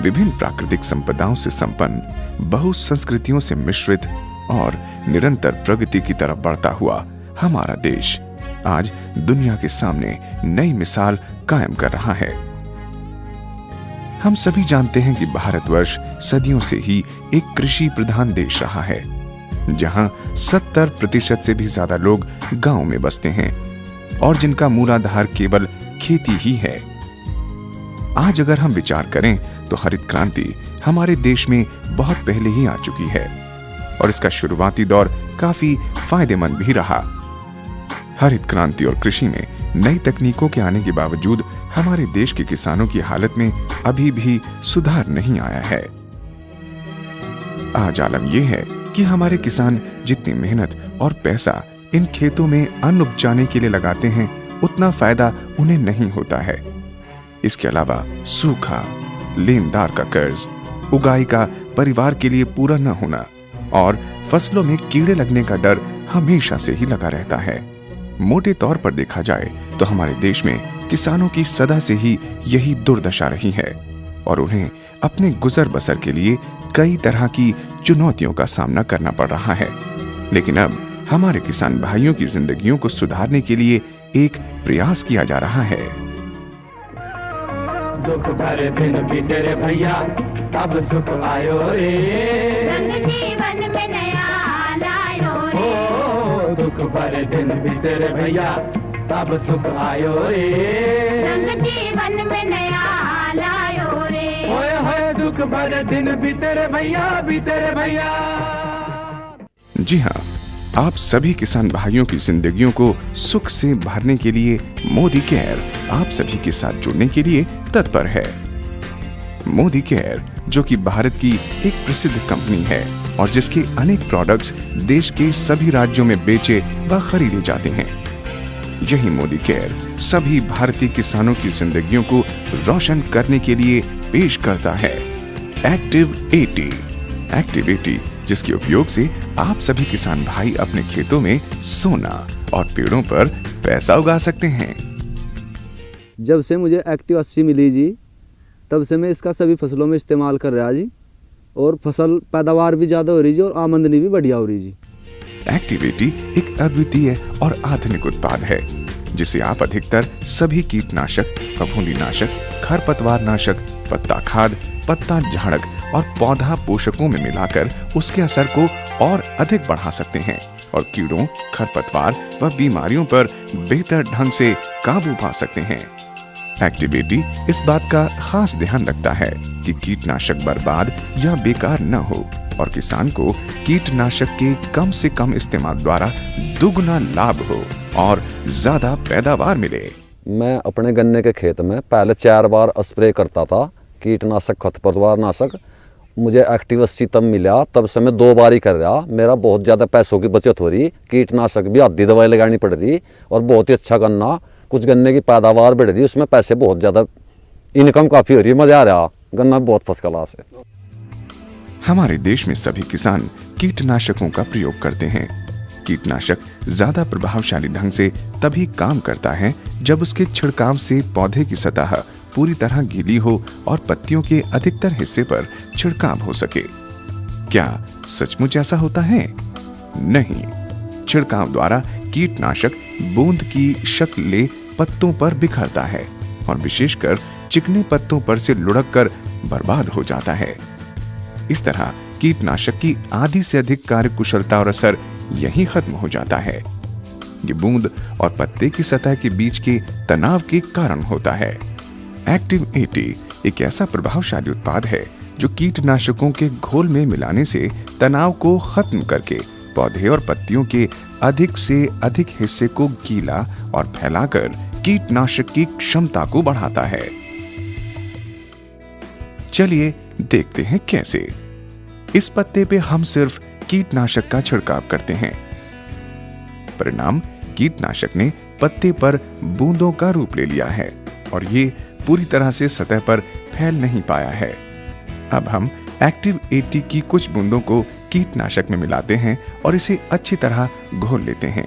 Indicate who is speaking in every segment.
Speaker 1: विभिन्न प्राकृतिक संपदाओं से संपन्न, बहु संस्कृतियों से मिश्रित और निरंतर प्रगति की तरफ बढ़ता हुआ हमारा देश आज दुनिया के सामने नई मिसाल कायम कर रहा है। हम सभी जानते हैं कि भारतवर्ष सदियों से ही एक कृषि प्रधान देश रहा है, जहां 70% से भी ज्यादा लोग गांव में बसते हैं और जिनका मूलाधार केवल खेती ही है। आज अगर हम विचार करें तो हरित क्रांति हमारे देश में बहुत पहले ही आ चुकी है और इसका शुरुआती दौर काफी फायदेमंद भी रहा। हरित क्रांति और कृषि में नई तकनीकों के आने के बावजूद हमारे देश के किसानों की हालत में अभी भी सुधार नहीं आया है। आज आलम यह है कि हमारे किसान जितनी मेहनत और पैसा इन खेतों में अन्न उपजाने के लिए लगाते हैं, उतना फायदा उन्हें नहीं होता है। इसके अलावा सूखा, लेनदार का कर्ज, उगाई का परिवार के लिए पूरा न होना और फसलों में कीड़े लगने का डर हमेशा से ही लगा रहता है। मोटे तौर पर देखा जाए तो हमारे देश में किसानों की सदा से ही यही दुर्दशा रही है और उन्हें अपने गुजर बसर के लिए कई तरह की चुनौतियों का सामना करना पड़ रहा है। लेकिन अब हमारे किसान भाइयों की जिंदगियों को सुधारने के लिए एक प्रयास किया जा रहा है।
Speaker 2: दुख भरे दिन बीते रे भैया, अब सुख आयो रे, रंग जीवन में नया लायो रे। दुख भरे दिन बीते रे भैया, तब सुख आयो रे, रंग जीवन में नया लायो रे। होए होए दुख भरे दिन बीते रे भैया, बीते रे भैया।
Speaker 1: जी हाँ, आप सभी किसान भाइयों की जिंदगियों को सुख से भरने के लिए मोदी केयर आप सभी के साथ जुड़ने के लिए तत्पर है। मोदी केयर, जो कि भारत की एक प्रसिद्ध कंपनी है और जिसके अनेक प्रोडक्ट्स देश के सभी राज्यों में बेचे व खरीदे जाते हैं, यही मोदी केयर सभी भारतीय किसानों की जिंदगियों को रोशन करने के लिए पेश करता है एक्टिव 80। एक्टिव 80, जिसके उपयोग से आप सभी किसान भाई अपने खेतों में सोना और पेड़ों पर पैसा उगा सकते हैं।
Speaker 3: जब से मुझे एक्टिव 80 मिली जी, तब से मैं इसका सभी फसलों में इस्तेमाल कर रहा जी और फसल पैदावार भी ज़्यादा हो रही जी और आमदनी भी बढ़िया हो रही जी।
Speaker 1: एक्टिव 80 एक अद्वितीय और आधुनिक उत्पाद है जिसे आप अधिकतर सभी कीटनाशक, फफूंदीनाशक, खरपतवार नाशक, पत्ता खाद, पत्ता झाड़क और पौधा पोषकों में मिलाकर उसके असर को और अधिक बढ़ा सकते हैं और कीड़ों, खरपतवार व बीमारियों पर बेहतर ढंग से काबू पा सकते हैं। एक्टिव 80 इस बात का खास ध्यान रखता है कि कीटनाशक बर्बाद या बेकार न हो और किसान को कीटनाशक के कम से कम इस्तेमाल द्वारा दुगना लाभ हो और ज्यादा पैदावार मिले।
Speaker 4: मैं अपने गन्ने के खेत में पहले 4 बार स्प्रे करता था कीटनाशक, खरपतवार नाशक। मुझे एक्टिव 80 तब मिला, तब से मैं 2 बार ही कर रहा। मेरा बहुत ज़्यादा पैसों की बचत हो रही, कीटनाशक भी आधी दवाई लगानी पड़ रही और बहुत ही अच्छा गन्ना, कुछ गन्ने की पैदावार बढ़ रही, उसमें पैसे बहुत ज़्यादा, इनकम काफ़ी हो रही, मज़ा आ रहा, गन्ना बहुत फर्स्ट क्लास है।
Speaker 1: हमारे देश में सभी किसान कीटनाशकों का प्रयोग करते हैं। कीटनाशक ज्यादा प्रभावशाली ढंग से तभी काम करता है जब उसके छिड़काव से पौधे की सतह पूरी तरह गीली हो और पत्तियों के अधिकतर हिस्से पर छिड़काव हो सके। क्या सचमुच ऐसा होता है? नहीं। छिड़काव द्वारा कीटनाशक बूंद की शक्ल ले पत्तों पर बिखरता है और विशेषकर चिकने पत्तों पर से लुढ़क कर बर्बाद हो जाता है। इस तरह कीटनाशक की आधी से अधिक कार्य कुशलता और असर यहीं खत्म हो जाता है। ये बूंद और पत्ते की सतह के बीच के तनाव के कारण होता है। एक्टिव 80 एक ऐसा प्रभावशाली उत्पाद है जो कीटनाशकों के घोल में मिलाने से तनाव को खत्म करके पौधे और पत्तियों के अधिक से अधिक हिस्से को गीला और फैलाकर कीटनाशक की क्षमता को बढ़ाता है। चलिए देखते हैं कैसे। इस पत्ते पे हम सिर्फ कीटनाशक का छिड़काव करते हैं। परिणाम, कीटनाशक ने पत्ते पर बूंदों का रूप ले लिया है और ये पूरी तरह से सतह पर फैल नहीं पाया है। अब हम एक्टिव 80 की कुछ बूंदों को कीटनाशक में मिलाते हैं और इसे अच्छी तरह घोल लेते हैं।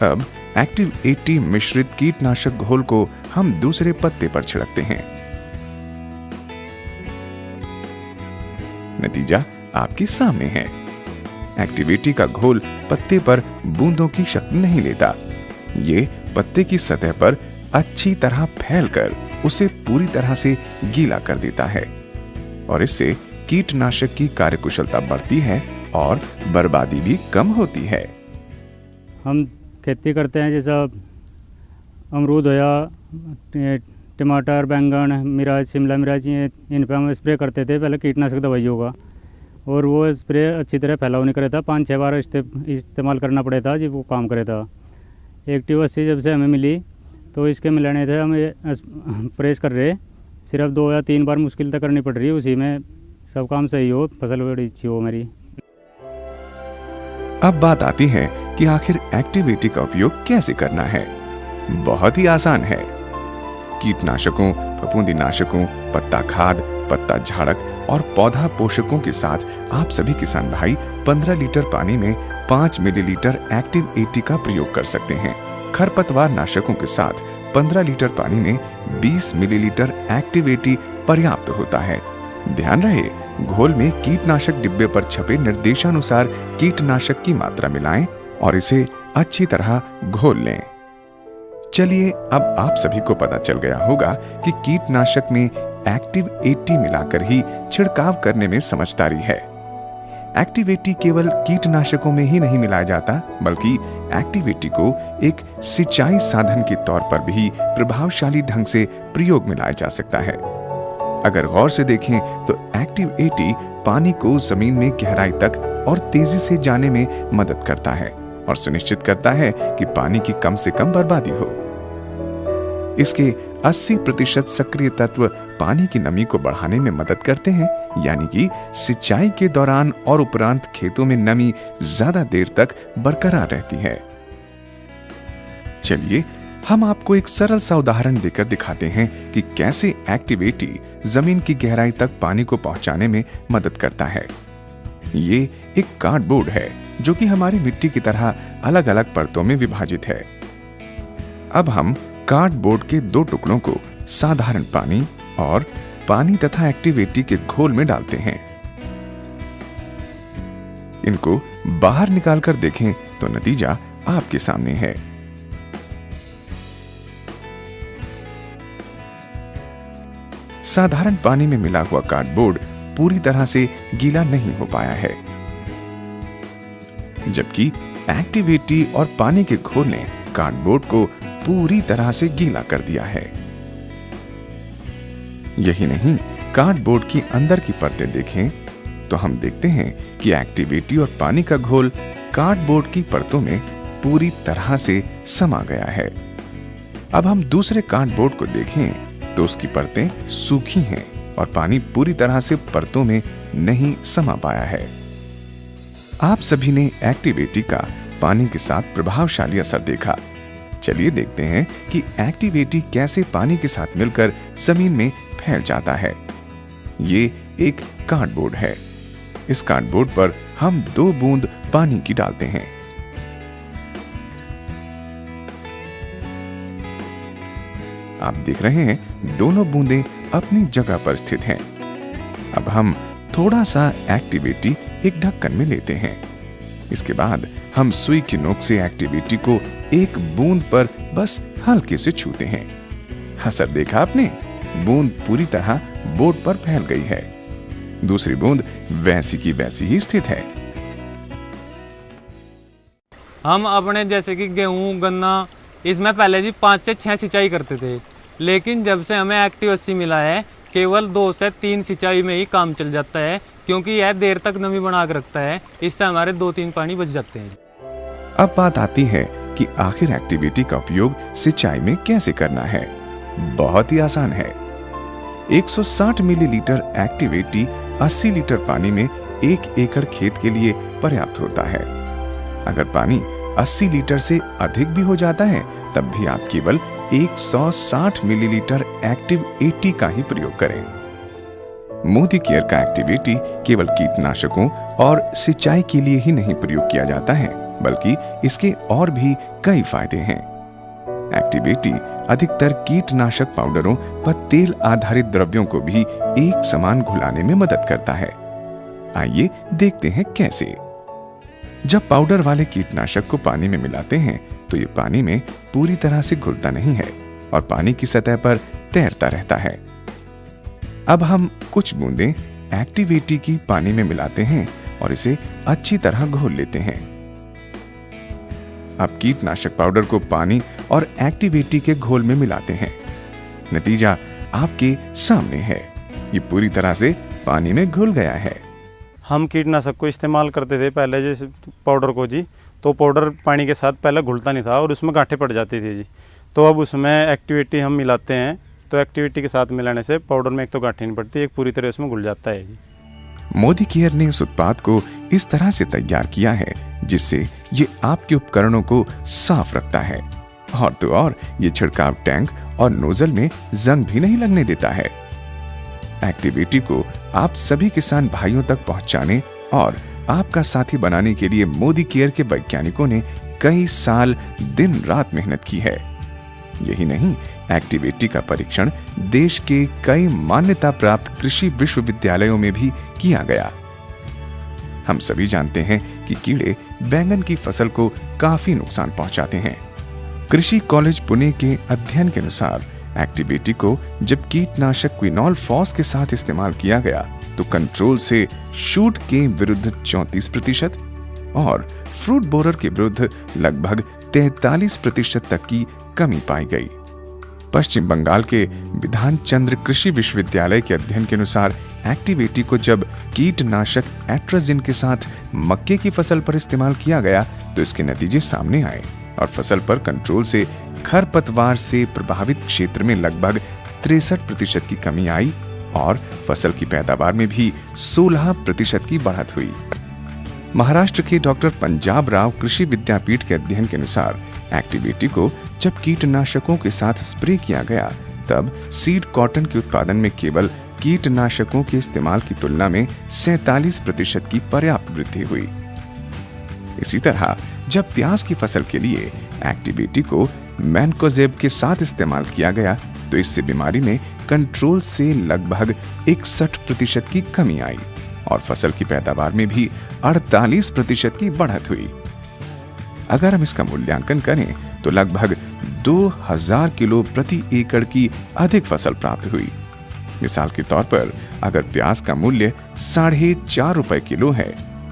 Speaker 1: अब एक्टिव 80 मिश्रित कीटनाशक घोल को हम दूसरे पत्ते पर छिड़कते हैं। नतीजा आपके सामने है। एक्टिव 80 का घोल पत्ते पर बूंदों की शक्ल नहीं लेता। ये पत्ते की सतह पर अच्छी तरह फैलकर उसे पूरी तरह से गीला कर देता है और इससे कीटनाशक की कार्यकुशलता बढ़ती है और बर्बादी भी कम होती है।
Speaker 5: हम खेती करते हैं, जैसा अमरूद होया, टमाटर, बैंगन, मिर्च, शिमला मिर्च, इन पे हम स्प्रे करते थे पहले कीटनाशक दवाइयों का, और वो स्प्रे अच्छी तरह फैलाव नहीं करे था। 5-6 बार इस्तेमाल करना पड़ा था जी, वो काम करे था। एक्टिव 80 जब से हमें मिली तो इसके मिलाने थे हम प्रेस कर रहे, सिर्फ 2 या 3 बार मुश्किल तक करनी पड़ रही है, उसी में सब काम सही हो, फसल बड़ी अच्छी हो मेरी।
Speaker 1: अब बात आती है कि आखिर एक्टिव 80 का उपयोग कैसे करना है। बहुत ही आसान है। कीटनाशकों, फफूंदीनाशकों, पत्ता खाद, पत्ता झाड़क और पौधा पोषकों के साथ आप सभी किसान भाई 15 लीटर पानी में 5 मिलीलीटर एक्टिव 80 का प्रयोग कर सकते हैं। खरपतवार नाशकों के साथ 15 लीटर पानी में 20 मिलीलीटर एक्टिव 80 पर्याप्त होता है। ध्यान रहे, घोल में कीटनाशक डिब्बे पर छपे निर्देशानुसार कीटनाशक की मात्रा मिलाएं और इसे अच्छी तरह घोल लें। चलिए, अब आप सभी को पता चल गया होगा कि कीटनाशक में एक्टिव 80 मिलाकर ही छिड़काव करने में समझदारी है। एक्टिव 80 केवल कीटनाशकों में ही नहीं मिलाया जाता, बल्कि एक्टिव 80 को एक सिंचाई साधन के तौर पर भी प्रभावशाली ढंग से प्रयोग में लाया जा सकता है। अगर गौर से देखें तो एक्टिव 80 पानी को जमीन में गहराई तक और तेजी से जाने में मदद करता है और सुनिश्चित करता है कि पानी की कम से कम बर्बादी हो। इसके 80% सक्रिय तत्व पानी की नमी को बढ़ाने में मदद करते हैं, यानी कि सिंचाई के दौरान और उपरांत खेतों में नमी ज्यादा देर तक बरकरार रहती है। चलिए, हम आपको एक सरल सा उदाहरण देकर दिखाते हैं कि कैसे एक्टिव 80 जमीन की गहराई तक पानी को पहुंचाने में मदद करता है। ये एक कार्डबोर्ड है जो कि हमारी मिट्टी की तरह अलग अलग परतों में विभाजित है। अब हम कार्डबोर्ड के 2 टुकड़ों को साधारण पानी और पानी तथा एक्टिव 80 के घोल में डालते हैं। इनको बाहर निकालकर देखें तो नतीजा आपके सामने है। साधारण पानी में मिला हुआ कार्डबोर्ड पूरी तरह से गीला नहीं हो पाया है, जबकि एक्टिव 80 और पानी के घोल ने कार्डबोर्ड को पूरी तरह से गीला कर दिया है। यही नहीं, कार्डबोर्ड की अंदर की परतें देखें तो हम देखते हैं कि एक्टिव 80 और पानी का घोल कार्डबोर्ड की परतों में पूरी तरह से समा गया है। अब हम दूसरे कार्डबोर्ड को देखें तो उसकी परतें सूखी हैं और पानी पूरी तरह से परतों में नहीं समा पाया है। आप सभी ने एक्टिव 80 का पानी के साथ प्रभावशाली असर देखा। चलिए देखते हैं कि एक्टिव 80 कैसे पानी के साथ मिलकर जमीन में फैल जाता है। ये एक कार्डबोर्ड है। इस कार्डबोर्ड पर हम 2 बूंद पानी की डालते हैं। आप देख रहे हैं दोनों बूंदें अपनी जगह पर स्थित हैं। अब हम थोड़ा सा एक्टिव 80 एक ढक्कन में लेते हैं। इसके बाद हम सुई की नोक से एक्टिव 80 को एक बूंद पर बस हल्के से छूते हैं। असर देखा आपने? बूंद पूरी तरह बोर्ड पर फैल गई है। दूसरी बूंद वैसी की वैसी ही स्थित है।
Speaker 6: हम अपने जैसे कि गेहूं, गन्ना, इसमें पहले जी 5 से 6 सिंचाई करते थे, लेकिन जब से हमें एक्टिव 80 मिला है केवल 2 से 3 सिंचाई में ही काम चल जाता है, क्योंकि यह देर तक नमी बना कर रखता है। इससे हमारे 2-3 पानी बच जाते हैं।
Speaker 1: अब बात आती है कि आखिर एक्टिव 80 का उपयोग सिंचाई में कैसे करना है। बहुत ही आसान है। 160 मिलीलीटर एक्टिव 80 80 लीटर पानी में 1 एकड़ खेत के लिए पर्याप्त होता है। अगर पानी 80 लीटर से अधिक भी हो जाता है तब भी आप केवल 160 मिलीलीटर एक्टिव 80 का ही प्रयोग करें। मोदी केयर का एक्टिव 80 केवल कीटनाशकों और सिंचाई के लिए ही नहीं प्रयोग किया जाता है, बल्कि इसके और भी कई फायदे हैं। एक्टिवेटी अधिकतर कीटनाशक पाउडरों व तेल आधारित द्रव्यों को भी एक समान घुलाने में मदद करता है। आइए देखते हैं कैसे। जब पाउडर वाले कीटनाशक को पानी में मिलाते हैं तो ये पानी में पूरी तरह से घुलता नहीं है और पानी की सतह पर तैरता रहता है। अब हम कुछ बूंदें एक्टिवेटी की पानी में मिलाते हैं और इसे अच्छी तरह घोल लेते हैं। अब कीटनाशक पाउडर को पानी और एक्टिवेटी के घोल में मिलाते हैं। नतीजा आपके सामने है, ये पूरी तरह से पानी में घुल गया है।
Speaker 7: हम कीटनाशक को इस्तेमाल करते थे पहले जैसे पाउडर को जी, तो पाउडर पानी के साथ पहले घुलता नहीं था और उसमें गांठें पड़ जाती थी जी। तो अब उसमें एक्टिवेटी हम मिलाते हैं, तो एक्टिवेटी के साथ मिलाने से पाउडर में एक तो गांठें नहीं पड़ती, एक पूरी तरह उसमें घुल जाता है जी।
Speaker 1: मोदी केयर ने इस उत्पाद को इस तरह से तैयार किया है जिससे ये आपके उपकरणों को साफ रखता है और तो और ये छिड़काव टैंक और नोजल में जंग भी नहीं लगने देता है। एक्टिवेटी को आप सभी किसान भाइयों तक पहुंचाने और आपका साथी बनाने के लिए मोदी केयर के वैज्ञानिकों ने कई साल दिन रात मेहनत की है। यही नहीं, एक्टिवेटी का परीक्षण देश के कई मान्यता प्राप्त कृषि विश्वविद्यालयों में भी किया गया। हम सभी जानते हैं कि कीड़े बैंगन की फसल को काफी नुकसान पहुंचाते हैं। कृषि कॉलेज पुणे के अध्ययन के अनुसार एक्टिवेटी को जब कीटनाशक क्विनोल फॉस के साथ इस्तेमाल किया गया तो कंट्रोल से शूट के विरुद्ध 34% और फ्रूट बोरर के विरुद्ध लगभग 43% तक की कमी पाई गई। पश्चिम बंगाल के विधान चंद्र कृषि विश्वविद्यालय के अध्ययन के अनुसार एक्टिवेटी को जब कीटनाशक एट्राजिन के साथ मक्के की फसल पर इस्तेमाल किया गया तो इसके नतीजे सामने आए और फसल पर कंट्रोल से खरपतवार से प्रभावित क्षेत्र में लगभग 63% की कमी आई और फसल की पैदावार में भी 16% की बढ़त हुई। महाराष्ट्र के डॉक्टर पंजाब राव कृषि विद्यापीठ के अध्ययन के अनुसार एक्टिवेटी को जब कीटनाशकों के साथ स्प्रे किया गया तब सीड कॉटन के उत्पादन में केवल कीटनाशकों के इस्तेमाल की तुलना में 47% की पर्याप्त वृद्धि हुई। इसी तरह जब प्याज की फसल के लिए एक्टिवेटी को मैनकोजेब के साथ इस्तेमाल किया गया तो इससे बीमारी में कंट्रोल से लगभग 61% की कमी आई और फसल की पैदावार में भी 48% की बढ़त हुई। अगर हम इसका मूल्यांकन करें तो लगभग 2000 किलो प्रति एकड़ की अधिक फसल प्राप्त हुई। मिसाल के तौर पर अगर प्याज का मूल्य 4.5 रुपए किलो है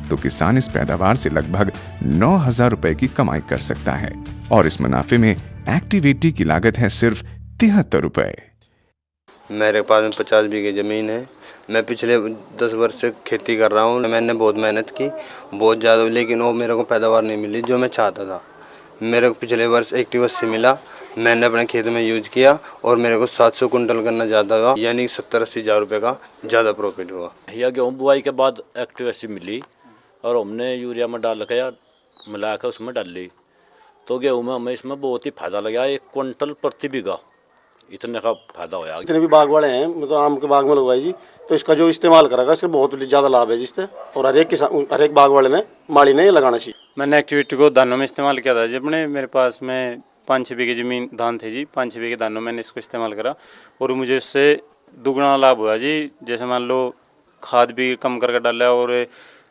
Speaker 1: तो किसान इस पैदावार से लगभग 9000 रुपए की कमाई कर सकता है और इस मुनाफे में एक्टिवेटी की लागत है सिर्फ 73 रुपए।
Speaker 8: मेरे पास में 50 बीघे ज़मीन है। मैं पिछले 10 वर्ष से खेती कर रहा हूँ। मैंने बहुत मेहनत की, बहुत ज़्यादा, लेकिन वो मेरे को पैदावार नहीं मिली जो मैं चाहता था। मेरे को पिछले वर्ष एक्टिव80 मिला, मैंने अपने खेत में यूज किया और मेरे को 700 कुंटल करना ज़्यादा हुआ, यानी 70-80 हज़ार रुपये का ज़्यादा प्रॉफिट हुआ।
Speaker 9: या गेहूँ बुआई के बाद एक्टिव80 मिली और हमने यूरिया में डाल के मिला कर उसमें डाल ली तो गेहूँ में हमें इसमें बहुत ही फायदा लगा। 1 क्विंटल प्रति बीघा इतने का फायदा होया।
Speaker 10: जितने भी बाग वाले हैं, मतलब आम के बाग में लगवाई जी, तो इसका जो इस्तेमाल करेगा इससे बहुत ज़्यादा लाभ है जिससे, और हर एक किसान, हर एक बाग वाले ने, माली ने ये लगाना चाहिए।
Speaker 7: मैंने एक्टिवेटी को दानों में इस्तेमाल किया था। जब मेरे पास में 5-6 बीघे ज़मीन धान थे जी, 5-6 बीघे धानों मैंने इसको इस्तेमाल करा और मुझे इससे दुगना लाभ हुआ जी। जैसे मान लो खाद भी कम करके डाला और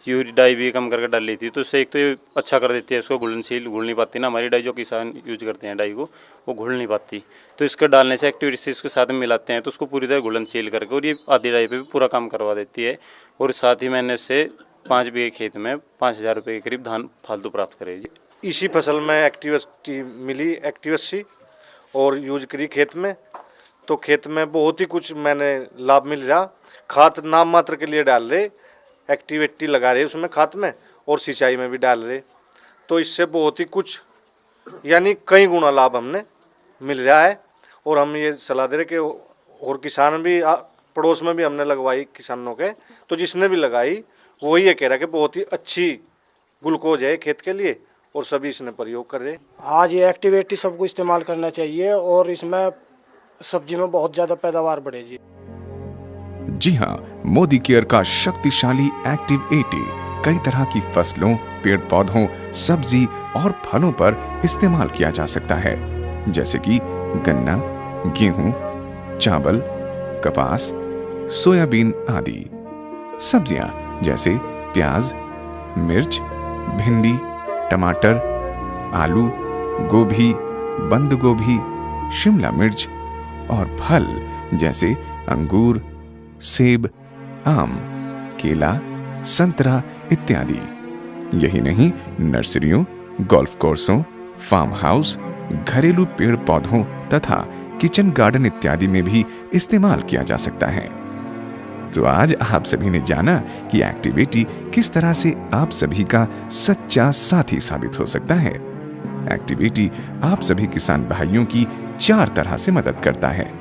Speaker 7: यूरिया डाई भी कम करके डाल ली थी, तो उससे एक तो ये अच्छा कर देती है, इसको घुलनशील, घुल नहीं पाती ना। हमारी डाई जो किसान यूज करते हैं डाई को, वो घुल नहीं पाती, तो इसको डालने से एक्टिविटी से इसके साथ में मिलाते हैं तो उसको पूरी तरह घुलनशील करके और ये आधी डाई पे भी पूरा काम करवा देती है। और साथ ही मैंने इससे 5 बीघे खेत में 5000 रुपये के करीब धान फालतू प्राप्त करे जी।
Speaker 11: इसी फसल में एक्टिव80 मिली, एक्टिव80 और यूज करी खेत में, तो खेत में बहुत ही कुछ मैंने लाभ मिल रहा। खाद नाम मात्र के लिए डाल रहे, एक्टिव80 लगा रहे उसमें खाद में और सिंचाई में भी डाल रहे, तो इससे बहुत ही कुछ यानी कई गुना लाभ हमने मिल रहा है। और हम ये सलाह दे रहे कि और किसान भी, पड़ोस में भी हमने लगवाई किसानों के, तो जिसने भी लगाई वो ये कह रहा कि बहुत ही अच्छी ग्लूकोज है खेत के लिए और सभी इसने प्रयोग कर रहे।
Speaker 12: आज ये एक्टिव80 सबको इस्तेमाल करना चाहिए और इसमें सब्जी में बहुत ज़्यादा पैदावार बढ़ेगी।
Speaker 1: जी हां, मोदी केयर का शक्तिशाली एक्टिव80 कई तरह की फसलों, पेड़ पौधों, सब्जी और फलों पर इस्तेमाल किया जा सकता है, जैसे कि गन्ना, गेहूं, चावल, कपास, सोयाबीन आदि। सब्जियां जैसे प्याज, मिर्च, भिंडी, टमाटर, आलू, गोभी, बंद गोभी, शिमला मिर्च और फल जैसे अंगूर, सेब, आम, केला, संतरा इत्यादि। यही नहीं, नर्सरियों, गोल्फ कोर्सों, फार्म हाउस, घरेलू पेड़ पौधों तथा किचन गार्डन इत्यादि में भी इस्तेमाल किया जा सकता है। तो आज आप सभी ने जाना कि एक्टिवेटी किस तरह से आप सभी का सच्चा साथी साबित हो सकता है। एक्टिवेटी आप सभी किसान भाइयों की 4 तरह से मदद करता है।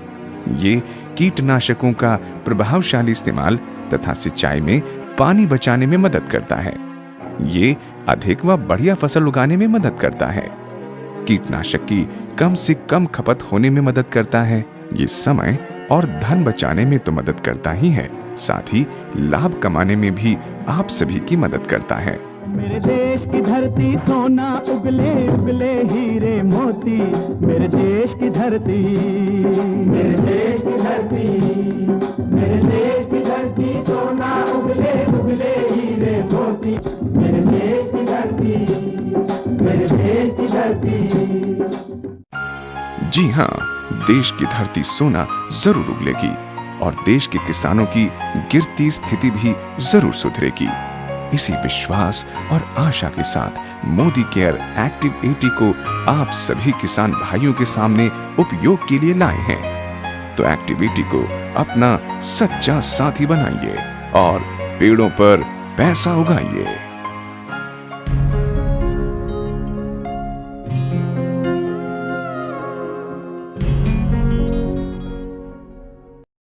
Speaker 1: ये कीटनाशकों का प्रभावशाली इस्तेमाल तथा सिंचाई में पानी बचाने में मदद करता है। ये अधिक व बढ़िया फसल उगाने में मदद करता है। कीटनाशक की कम से कम खपत होने में मदद करता है। ये समय और धन बचाने में तो मदद करता ही है, साथ ही लाभ कमाने में भी आप सभी की मदद करता है।
Speaker 2: मेरे देश की धरती सोना उगले उगले हीरे मोती, मेरे देश की धरती, मेरे देश की धरती, मेरे देश की धरती सोना उगले उगले हीरे मोती, मेरे देश की धरती, मेरे देश की धरती।
Speaker 1: जी हाँ, देश की धरती सोना जरूर उगलेगी और देश के किसानों की गिरती स्थिति भी जरूर सुधरेगी। इसी विश्वास और आशा के साथ मोदी केयर एक्टिव 80 को आप सभी किसान भाइयों के सामने उपयोग के लिए लाए हैं। तो एक्टिव 80 को अपना सच्चा साथी बनाइए और पेड़ों पर पैसा उगाइए।